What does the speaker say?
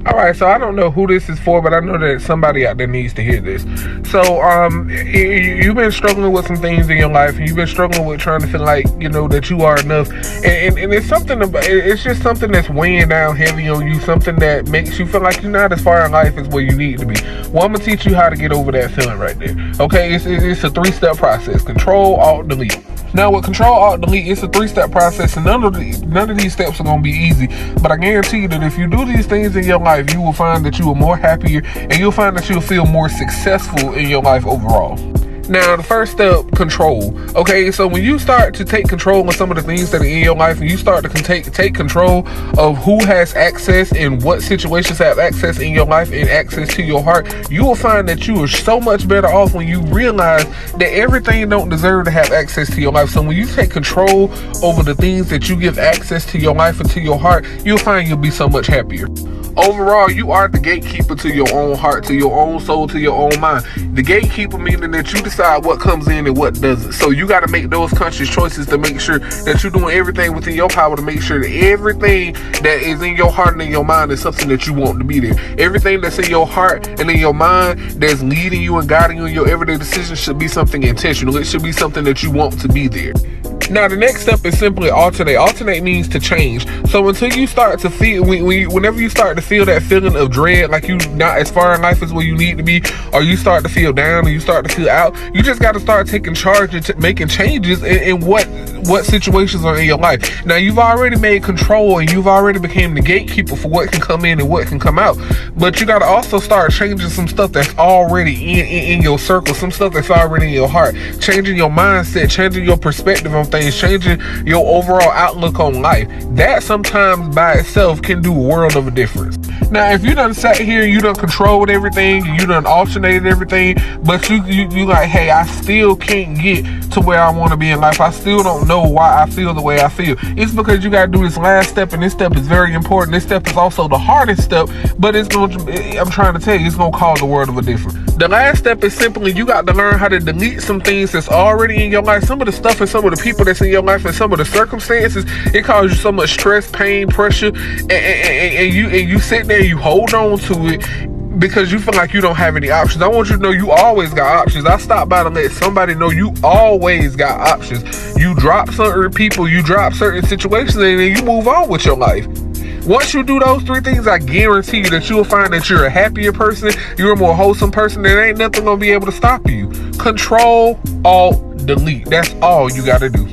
Alright, so I don't know who this is for, but I know that somebody out there needs to hear this. So, you've been struggling with some things in your life, and you've been struggling with trying to feel like, that you are enough. And it's something about, it's just something that's weighing down heavy on you, something that makes you feel like you're not as far in life as where you need to be. Well, I'm going to teach you how to get over that feeling right there. Okay, it's a 3-step process. Control, Alt, Delete. Now with Control, Alt, Delete, it's a 3-step process, and none of these steps are going to be easy. But I guarantee you that if you do these things in your life, you will find that you are more happier, and you'll find that you'll feel more successful in your life overall. Now, the first step, control. Okay, so when you start to take control of some of the things that are in your life, and you start to take control of who has access and what situations have access in your life and access to your heart, you will find that you are so much better off when you realize that everything don't deserve to have access to your life. So when you take control over the things that you give access to your life and to your heart, you'll find you'll be so much happier. Overall, you are the gatekeeper to your own heart, to your own soul, to your own mind. The gatekeeper meaning that you decide what comes in and what doesn't. So you got to make those conscious choices to make sure that you're doing everything within your power to make sure that everything that is in your heart and in your mind is something that you want to be there. Everything that's in your heart and in your mind that's leading you and guiding you in your everyday decisions should be something intentional. It should be something that you want to be there. Now, the next step is simply alternate. Alternate means to change. So until you start to feel, whenever you start to feel that feeling of dread, like you not as far in life as where you need to be, or you start to feel down, or you start to feel out, you just got to start taking charge and making changes in what situations are in your life. Now, you've already made control, and you've already became the gatekeeper for what can come in and what can come out. But you got to also start changing some stuff that's already in your circle, some stuff that's already in your heart, changing your mindset, changing your perspective on things, changing your overall outlook on life. That sometimes by itself can do a world of a difference. Now, if you done sat here, you done controlled everything, you done alternated everything, but you like, hey, I still can't get to where I want to be in life. I still don't know why I feel the way I feel. It's because you got to do this last step, and this step is very important. This step is also the hardest step, but I'm trying to tell you, it's going to cause a world of a difference. The last step is simply you got to learn how to delete some things that's already in your life. Some of the stuff and some of the people that's in your life and some of the circumstances, it causes you so much stress, pain, pressure, and you sit there, you hold on to it because you feel like you don't have any options. I want you to know you always got options. I stopped by to let somebody know you always got options. You drop certain people, you drop certain situations, and then you move on with your life. Once you do those 3 things, I guarantee you that you'll find that you're a happier person, you're a more wholesome person, there ain't nothing gonna be able to stop you. Control, Alt, Delete. That's all you gotta do.